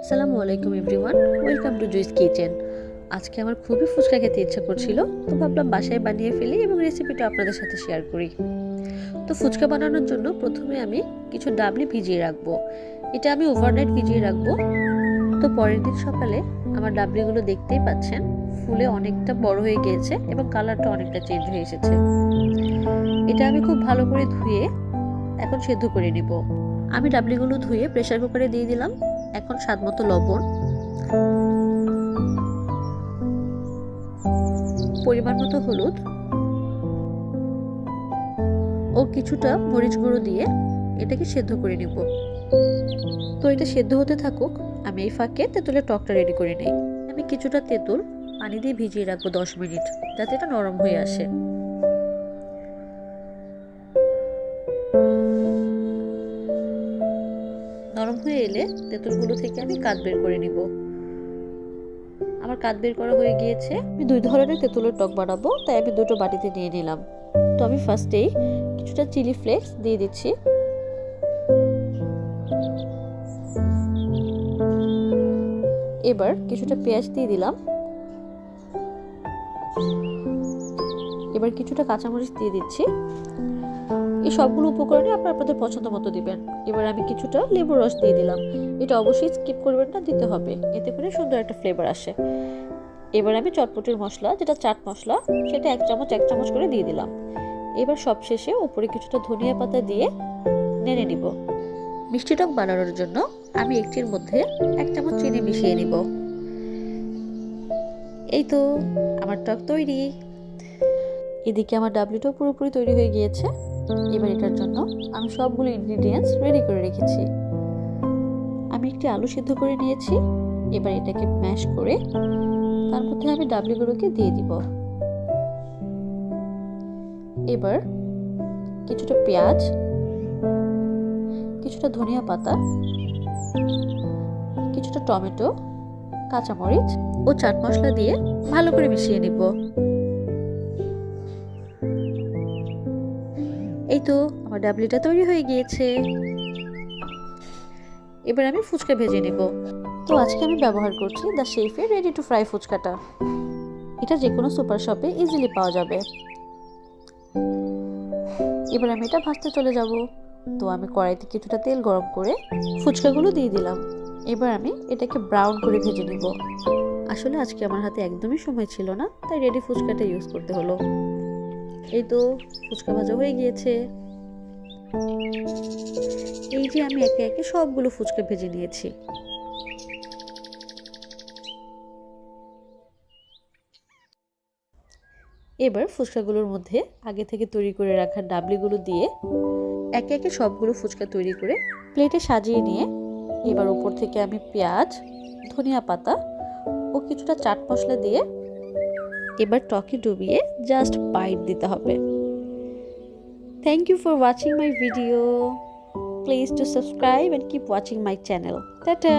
আসসালামু আলাইকুম everyone, welcome to juice kitchen. আজকে আমার খুবই ফুচকা খেতে ইচ্ছা করছিল, তো ভাবলাম বাসায় বানিয়ে ফেলি এবং রেসিপিটা আপনাদের সাথে শেয়ার করি। তো ফুচকা বানানোর জন্য প্রথমে আমি কিছু ডাবলি ভিজিয়ে রাখবো। এটা আমি ওভারনাইট ভিজিয়ে রাখবো। তো পরের দিন সকালে আমার ডাবলিগুলো দেখতেই পাচ্ছেন ফুলে অনেকটা বড় হয়ে গিয়েছে এবং কালারটা অনেকটা চেঞ্জ হয়ে এসেছে। এটা আমি খুব ভালো করে ধুয়ে এখন সেদ্ধ করে নিব। আমি ডাবলিগুলো ধুয়ে প্রেসার কুকারে দিয়ে দিলাম। এখন স্বাদ মতো লবণ, পরিমাণ মতো হলুদ ও কিছুটা মরিচ গুঁড়ো দিয়ে এটাকে সেদ্ধ করে নিব। তো এটা সেদ্ধ হতে থাকুক, আমি এই ফাঁকে তেঁতুলের টকটা রেডি করে নিই। আমি কিছুটা তেঁতুল পানি দিয়ে ভিজিয়ে রাখবো 10 মিনিট, যাতে এটা নরম হয়ে আসে। নরম হয়ে এলে তেঁতুলগুলো থেকে আমি কাঠ বের করে নিব। আমার কাঠ বের করা হয়ে গিয়েছে। আমি 2 ধরনের তেঁতুলের টক বানাবো, তাই আমি দুটো বাটিতে নিয়ে নিলাম। তো আমি ফার্স্টেই কিছুটা চিলি ফ্লেক্স দিয়ে দিচ্ছি। এবার কিছুটা পেঁয়াজ দিয়ে দিলাম। এবার কিছুটা কাঁচামরিচ দিয়ে দিচ্ছি। এই সবগুলো উপকরণই আপনাদের পছন্দ মতো দিবেন। এবার আমি কিছুটা লেবুর রস দিয়ে দিলাম। এটা অবশ্যই স্কিপ করবেন না, দিতে হবে, এতে করে সুন্দর একটা ফ্লেভার আসে। এবার আমি চটপটির মশলা, যেটা চাট মশলা, সেটা এক চামচ করে দিয়ে দিলাম। এবার সবশেষে উপরে কিছুটা ধনিয়া পাতা দিয়ে নেড়ে নিব। মিষ্টি টক বানানোর জন্য আমি একটির মধ্যে 1 চামচ চিনি মিশিয়ে নিব। এই তো আমার টক তৈরি। এদিকে আমার ডাবলিটাও পুরোপুরি তৈরি হয়ে গিয়েছে। এবার এটার জন্য আমি সবগুলো ইনগ্রিডিয়েন্টস রেডি করে রেখেছি। আমি একটি আলু সিদ্ধ করে নিয়েছি। এবার এটাকে ম্যাশ করে তার মধ্যে আমি ডাবলিগুলোকে দিয়ে দিব। এবার কিছুটা পেঁয়াজ, কিছুটা ধনিয়া পাতা, কিছুটা টমেটো, কাঁচামরিচ ও চাট মশলা দিয়ে ভালো করে মিশিয়ে নিব। এই তো আমার ডাবলিটা তৈরি হয়ে গিয়েছে। এবার আমি ফুচকা ভেজে নেব। তো আজকে আমি ব্যবহার করছি দ্য শেফের রেডি টু ফ্রাই ফুচকাটা। এটা যে কোনো সুপার শপে ইজিলি পাওয়া যাবে। এবার আমি এটা ভাজতে চলে যাব। তো আমি কড়াইতে কিছুটা তেল গরম করে ফুচকাগুলো দিয়ে দিলাম। এবার আমি এটাকে ব্রাউন করে ভেজে নিব। আসলে আজকে আমার হাতে একদমই সময় ছিল না, তাই রেডি ফুচকাটা ইউজ করতে হলো। এই তো ফুচকা ভাজা হয়ে গিয়েছে। এই যে আমি একে একে সবগুলো ফুচকা ভেজে নিয়েছি। এবার ফুচকাগুলোর মধ্যে আগে থেকে তৈরি করে রাখা ডাবলিগুলো দিয়ে একে একে সবগুলো ফুচকা তৈরি করে প্লেটে সাজিয়ে নিয়ে এবার উপর থেকে আমি পেঁয়াজ, ধনিয়া পাতা ও কিছুটা চাট মশলা দিয়ে এবার টকে ডুবিয়ে জাস্ট বাইট দিতে হবে। Thank you for watching my video. Please to subscribe and keep watching my channel. Ta-ta!